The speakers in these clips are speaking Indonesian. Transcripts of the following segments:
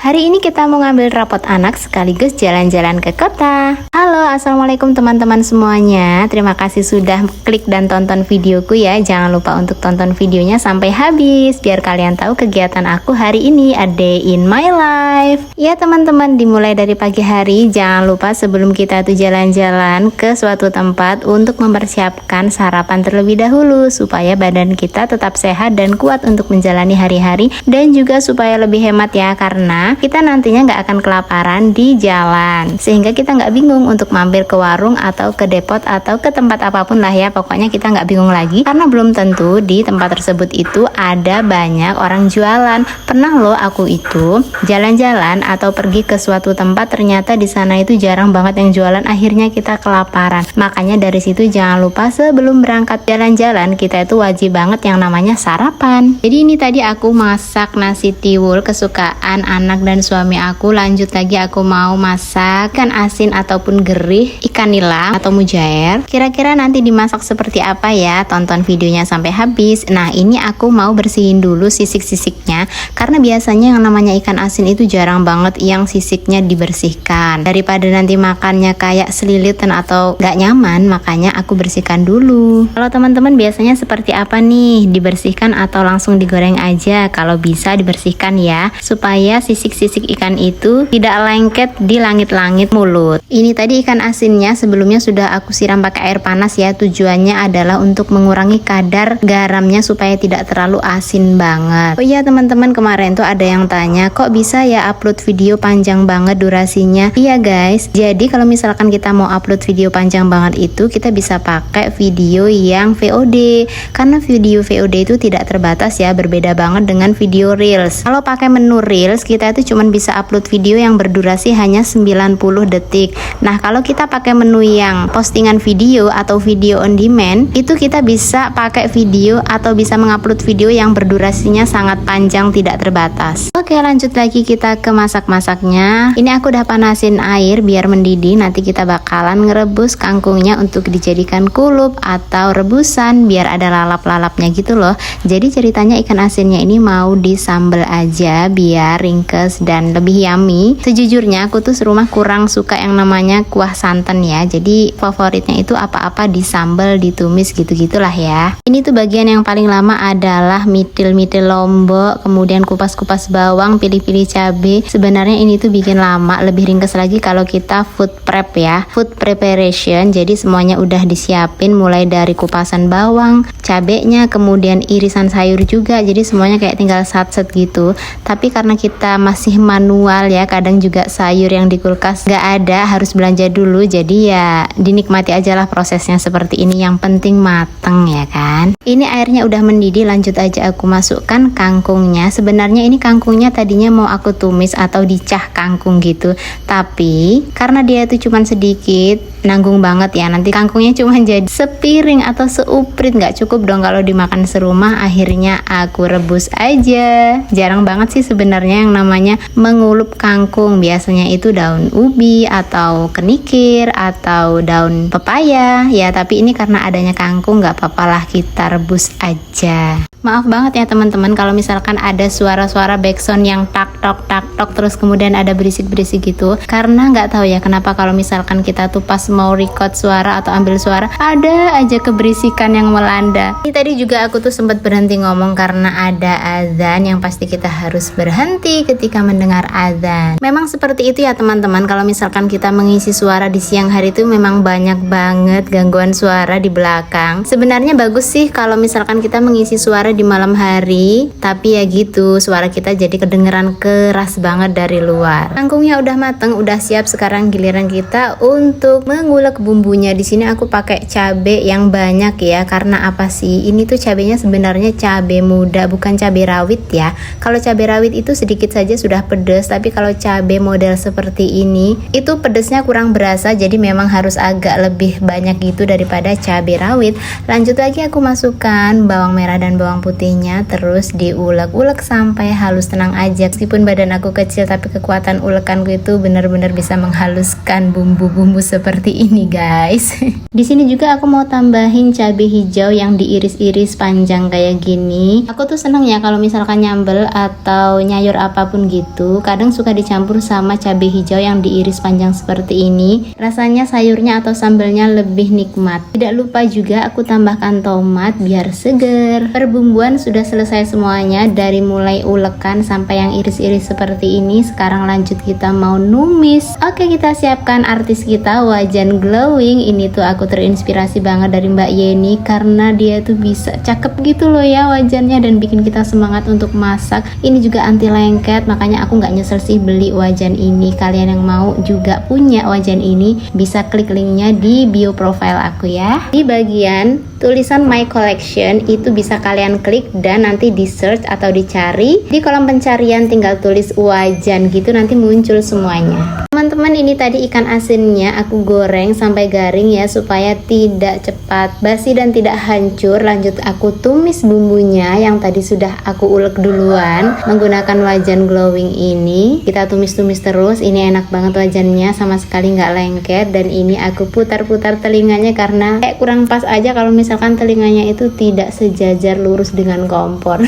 Hari ini kita mau ngambil rapot anak sekaligus jalan-jalan ke kota. Halo, assalamualaikum teman-teman semuanya. Terima kasih sudah klik dan tonton videoku ya. Jangan lupa untuk tonton videonya sampai habis biar kalian tahu kegiatan aku hari ini, a day in my life. Ya teman-teman, dimulai dari pagi hari. Jangan lupa sebelum kita tuh jalan-jalan ke suatu tempat untuk mempersiapkan sarapan terlebih dahulu supaya badan kita tetap sehat dan kuat untuk menjalani hari-hari, dan juga supaya lebih hemat ya, karena kita nantinya nggak akan kelaparan di jalan, sehingga kita nggak bingung untuk mampir ke warung atau ke depot atau ke tempat apapun lah ya. Pokoknya kita nggak bingung lagi, karena belum tentu di tempat tersebut itu ada banyak orang jualan. Pernah loh aku itu jalan-jalan atau pergi ke suatu tempat, ternyata di sana itu jarang banget yang jualan, akhirnya kita kelaparan. Makanya dari situ jangan lupa sebelum berangkat jalan-jalan kita itu wajib banget yang namanya sarapan. Jadi ini tadi aku masak nasi tiwul kesukaan anak dan suami aku. Lanjut lagi aku mau masak ikan asin ataupun gerih, ikan nila atau mujair. Kira-kira nanti dimasak seperti apa ya? Tonton videonya sampai habis. Nah, ini aku mau bersihin dulu sisik-sisiknya, karena biasanya yang namanya ikan asin itu jarang banget yang sisiknya dibersihkan. Daripada nanti makannya kayak selilitan atau gak nyaman, makanya aku bersihkan dulu. Kalau teman-teman biasanya seperti apa nih? Dibersihkan atau langsung digoreng aja? Kalau bisa dibersihkan ya, supaya sisik-sisik ikan itu tidak lengket di langit-langit mulut. Ini tadi ikan asinnya sebelumnya sudah aku siram pakai air panas ya. Tujuannya adalah untuk mengurangi kadar garamnya supaya tidak terlalu asin banget. Oh iya teman-teman, kemarin tuh ada yang tanya, kok bisa ya upload video panjang banget durasinya? Iya guys, jadi kalau misalkan kita mau upload video panjang banget itu, kita bisa pakai video yang VOD, karena video VOD itu tidak terbatas ya, berbeda banget dengan video Reels. Kalau pakai menu Reels, kita itu cuma bisa upload video yang berdurasi hanya 90 detik. Nah, kalau kita pakai menu yang postingan video atau video on demand, itu kita bisa pakai video atau bisa mengupload video yang berdurasinya sangat panjang, tidak terbatas. Oke, lanjut lagi kita ke masak-masaknya. Ini aku udah panasin air biar mendidih. Nanti kita bakalan ngerebus kangkungnya untuk dijadikan kulup atau rebusan biar ada lalap-lalapnya gitu loh. Jadi ceritanya ikan asinnya ini mau disambel aja biar ringkes dan lebih yummy. Sejujurnya aku tuh serumah kurang suka yang namanya kuah santan ya. Jadi favoritnya itu apa-apa disambel, ditumis gitu-gitulah ya. Ini tuh bagian yang paling lama adalah mitil-mitil lombok, kemudian kupas-kupas bawang, pilih-pilih cabai. Sebenarnya ini tuh bikin lama, lebih ringkes lagi kalau kita food prep ya, food preparation. Jadi semuanya udah disiapin, mulai dari kupasan bawang, cabenya, kemudian irisan sayur juga. Jadi semuanya kayak tinggal sat-set gitu. Tapi karena kita masih manual ya, kadang juga sayur yang di kulkas gak ada, harus belanja dulu. Jadi ya dinikmati aja lah prosesnya seperti ini, yang penting mateng ya kan. Ini airnya udah mendidih, lanjut aja aku masukkan kangkungnya. Sebenarnya ini kangkungnya tadinya mau aku tumis atau dicah kangkung gitu, tapi karena dia itu cuman sedikit, nanggung banget ya, nanti kangkungnya cuma jadi sepiring atau seuprit, nggak cukup dong kalau dimakan serumah. Akhirnya aku rebus aja. Jarang banget sih sebenarnya yang namanya mengulup kangkung, biasanya itu daun ubi atau kenikir atau daun pepaya ya, tapi ini karena adanya kangkung nggak apa-apa lah, kita rebus aja. Maaf banget ya teman-teman kalau misalkan ada suara-suara backsound yang tak tok terus kemudian ada berisik-berisik gitu, karena nggak tahu ya kenapa kalau misalkan kita tuh pas mau record suara atau ambil suara ada aja keberisikan yang melanda. Ini tadi juga aku tuh sempat berhenti ngomong karena ada azan yang pasti kita harus berhenti ketika mendengar azan. Memang seperti itu ya teman-teman, kalau misalkan kita mengisi suara di siang hari itu memang banyak banget gangguan suara di belakang. Sebenarnya bagus sih kalau misalkan kita mengisi suara di malam hari, tapi ya gitu, suara kita jadi kedengeran keras banget dari luar. Kangkungnya udah mateng, udah siap. Sekarang giliran kita untuk mengulek bumbunya. Di sini aku pakai cabai yang banyak ya, karena apa sih? Ini tuh cabenya sebenarnya cabai muda, bukan cabai rawit ya. Kalau cabai rawit itu sedikit saja sudah pedas, tapi kalau cabai model seperti ini itu pedesnya kurang berasa, jadi memang harus agak lebih banyak gitu daripada cabai rawit. Lanjut lagi aku masukkan bawang merah dan bawang putihnya, terus diulek-ulek sampai halus. Tenang aja, meskipun badan aku kecil tapi kekuatan ulekanku itu benar-benar bisa menghaluskan bumbu-bumbu seperti ini guys. Di sini juga aku mau tambahin cabai hijau yang diiris-iris panjang kayak gini. Aku tuh seneng ya kalau misalkan nyambel atau nyayur apapun gitu. Kadang suka dicampur sama cabai hijau yang diiris panjang seperti ini. Rasanya sayurnya atau sambelnya lebih nikmat. Tidak lupa juga aku tambahkan tomat biar seger. Perbumbuan sudah selesai semuanya, dari mulai ulekan sampai yang iris-iris seperti ini. Sekarang lanjut kita mau numis. Oke, kita siapkan artis kita, wajan glowing. Ini tuh aku terinspirasi banget dari Mbak Yeni karena dia tuh bisa cakep gitu loh ya wajannya dan bikin kita semangat untuk masak. Ini juga anti lengket, makanya aku nggak nyesel sih beli wajan ini. Kalian yang mau juga punya wajan ini bisa klik linknya di bio profile aku ya. Di bagian tulisan my collection itu bisa kalian klik dan nanti di search atau dicari. Di kolom pencarian tinggal tulis wajan gitu, nanti muncul semuanya. Teman-teman, ini tadi ikan asinnya aku goreng sampai garing ya supaya tidak cepat basi dan tidak hancur. Lanjut aku tumis bumbunya yang tadi sudah aku ulek duluan menggunakan wajan glowing ini. Kita tumis-tumis terus. Ini enak banget wajannya, sama sekali nggak lengket. Dan ini aku putar-putar telinganya karena kayak kurang pas aja kalau misalkan telinganya itu tidak sejajar lurus dengan kompor.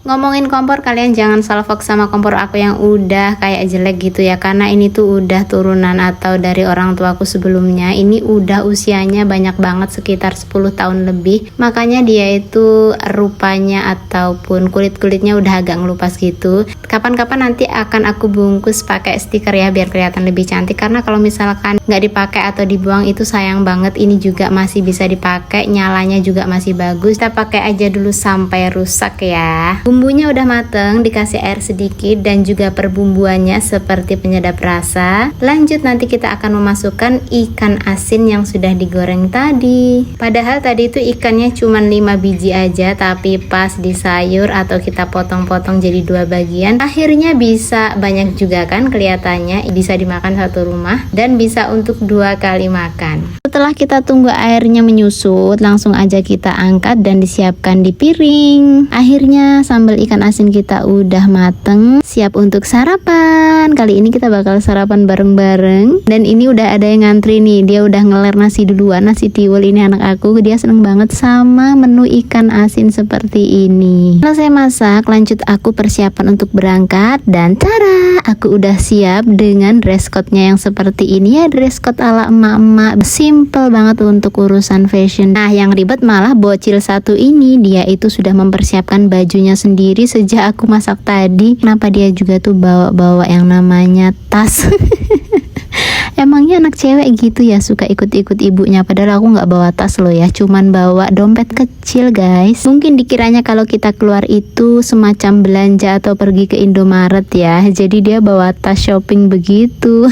Ngomongin kompor, kalian jangan salfok sama kompor aku yang udah kayak jelek gitu ya, karena ini tuh udah turunan atau dari orang tuaku sebelumnya. Ini udah usianya banyak banget, sekitar 10 tahun lebih, makanya dia itu rupanya ataupun kulit-kulitnya udah agak ngelupas gitu. Kapan-kapan nanti akan aku bungkus pakai stiker ya biar kelihatan lebih cantik, karena kalau misalkan nggak dipakai atau dibuang itu sayang banget. Ini juga masih bisa dipakai, nyalanya juga masih bagus. Kita pakai aja dulu sampai rusak ya. Bumbunya udah mateng, dikasih air sedikit dan juga perbumbuannya seperti penyedap rasa. Lanjut nanti kita akan memasukkan ikan asin yang sudah digoreng tadi. Padahal tadi itu ikannya cuma 5 biji aja, tapi pas di sayur atau kita potong-potong jadi 2 bagian, akhirnya bisa banyak juga kan kelihatannya. Bisa dimakan satu rumah dan bisa untuk 2 kali makan. Setelah kita tunggu airnya menyusut, langsung aja kita angkat dan disiapkan di piring. Akhirnya sambal ikan asin kita udah mateng, siap untuk sarapan. Kali ini kita bakal sarapan bareng-bareng. Dan ini udah ada yang ngantri nih, dia udah ngeler nasi duluan, nasi tiwul. Ini anak aku, dia seneng banget sama menu ikan asin seperti ini. Selesai masak, lanjut aku persiapan untuk berangkat. Dan cara aku udah siap dengan dress code-nya yang seperti ini ya, dress code ala emak-emak, simple banget untuk urusan fashion. Nah, yang ribet malah bocil satu ini, dia itu sudah mempersiapkan bajunya sendiri sejak aku masak tadi. Kenapa dia juga tuh bawa-bawa yang namanya tas? Emangnya anak cewek gitu ya, suka ikut-ikut ibunya, padahal aku nggak bawa tas loh ya, cuman bawa dompet kecil guys. Mungkin dikiranya kalau kita keluar itu semacam belanja atau pergi ke Indomaret ya, jadi dia bawa tas shopping begitu.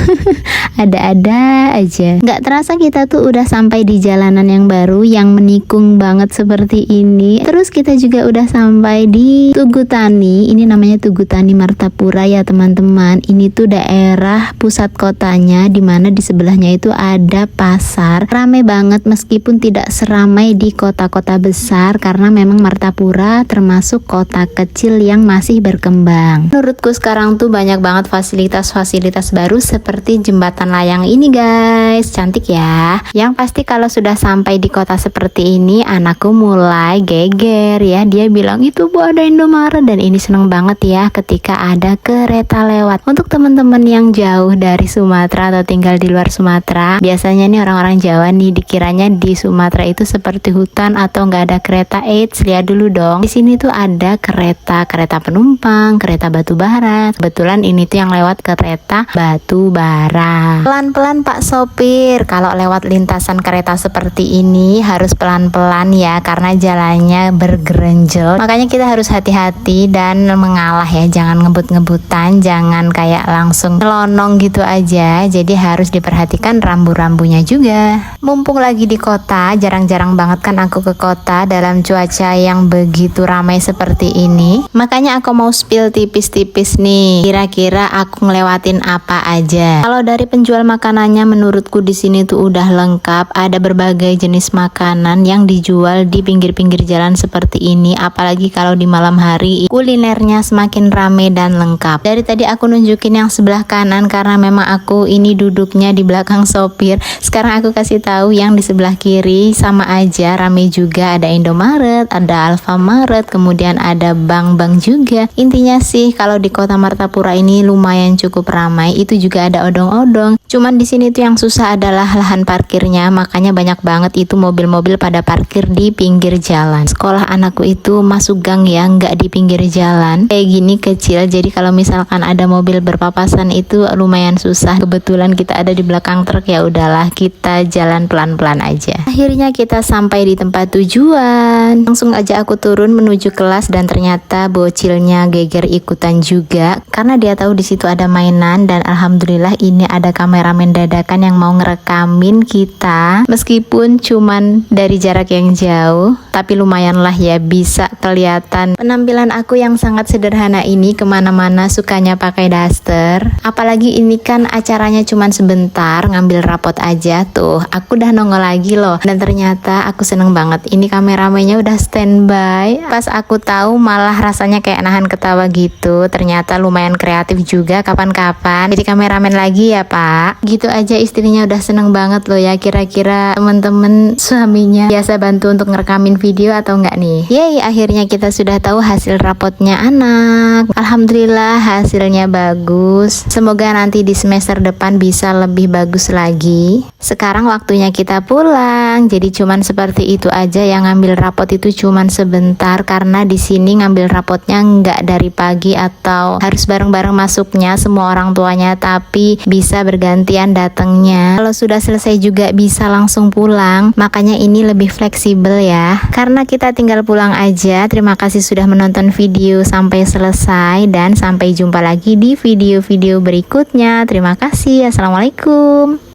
Ada-ada aja. Nggak terasa kita tuh udah sampai di jalanan yang baru yang menikung banget seperti ini. Terus kita juga udah sampai di Tugu Tani. Ini namanya Tugu Tani Martapura ya teman-teman. Ini tuh daerah pusat kotanya, dimana di sebelahnya itu ada pasar. Rame banget meskipun tidak seramai di kota-kota besar, karena memang Martapura termasuk kota kecil yang masih berkembang. Menurutku sekarang tuh banyak banget fasilitas-fasilitas baru seperti jembatan layang ini guys, cantik ya. Yang pasti kalau sudah sampai di kota seperti ini, anakku mulai geger ya. Dia bilang itu Bu ada Indomaret, dan ini seneng banget ya ketika ada kereta lewat. Untuk teman-teman yang jauh dari Sumatera atau tinggal di luar Sumatera, biasanya nih orang-orang Jawa nih dikiranya di Sumatera itu seperti hutan atau nggak ada kereta. Eits, lihat dulu dong, di sini tuh ada kereta penumpang, kereta batu bara. Kebetulan ini tuh yang lewat kereta batu bara. Pelan-pelan Pak sopir, kalau lewat lintasan kereta seperti ini harus pelan-pelan ya, karena jalannya bergerenjel. Makanya kita harus hati-hati dan mengalah ya, jangan ngebut-ngebutan, jangan kayak langsung nyelonong gitu aja. Jadi harus diperhatikan rambu-rambunya juga. Mumpung lagi di kota, jarang-jarang banget kan aku ke kota dalam cuaca yang begitu ramai seperti ini. Makanya aku mau spill tipis-tipis nih. Kira-kira aku ngelewatin apa aja. Kalau dari penjual makanannya, menurutku di sini tuh udah lengkap. Ada berbagai jenis makanan yang dijual di pinggir-pinggir jalan seperti ini. Apalagi kalau di malam hari, kulinernya semakin rame dan lengkap. Dari tadi aku nunjukin yang sebelah kanan karena memang aku ini duduknya di belakang sopir. Sekarang aku kasih tahu tahu yang di sebelah kiri sama aja rame juga, ada Indomaret, ada Alfamaret, kemudian ada bank-bank juga. Intinya sih kalau di Kota Martapura ini lumayan cukup ramai, itu juga ada odong-odong. Cuman di sini tuh yang susah adalah lahan parkirnya, makanya banyak banget itu mobil-mobil pada parkir di pinggir jalan. Sekolah anakku itu masuk gang ya, nggak di pinggir jalan. Kayak gini kecil, jadi kalau misalkan ada mobil berpapasan itu lumayan susah. Kebetulan kita ada di belakang truk, ya udahlah kita jalan pelan-pelan aja. Akhirnya kita sampai di tempat tujuan. Langsung aja aku turun menuju kelas dan ternyata bocilnya geger ikutan juga karena dia tahu di situ ada mainan, dan alhamdulillah ini ada kameramen dadakan yang mau ngerekamin kita. Meskipun cuman dari jarak yang jauh, tapi lumayan lah ya bisa kelihatan penampilan aku yang sangat sederhana ini. Kemana-mana sukanya pakai daster, apalagi ini kan acaranya cuman sebentar, ngambil rapot aja tuh aku udah nongol lagi loh. Dan ternyata aku seneng banget, ini kameramennya udah standby. Pas aku tahu malah rasanya kayak nahan ketawa gitu. Ternyata lumayan kreatif juga, kapan-kapan jadi kameramen lagi ya pak. Gitu aja istrinya udah seneng banget loh ya. Kira-kira temen-temen suaminya biasa bantu untuk ngerekamin video atau enggak nih? Yeay, akhirnya kita sudah tahu hasil rapotnya anak. Alhamdulillah hasilnya bagus. Semoga nanti di semester depan bisa lebih bagus lagi. Sekarang waktunya kita pulang. Jadi cuman seperti itu aja, yang ngambil rapot itu cuman sebentar karena di sini ngambil rapotnya nggak dari pagi atau harus bareng-bareng masuknya semua orang tuanya, tapi bisa bergantian datangnya. Kalau sudah selesai juga bisa langsung pulang. Makanya ini lebih fleksibel ya. Karena kita tinggal pulang aja. Terima kasih sudah menonton video sampai selesai dan sampai jumpa lagi di video-video berikutnya. Terima kasih. Assalamualaikum.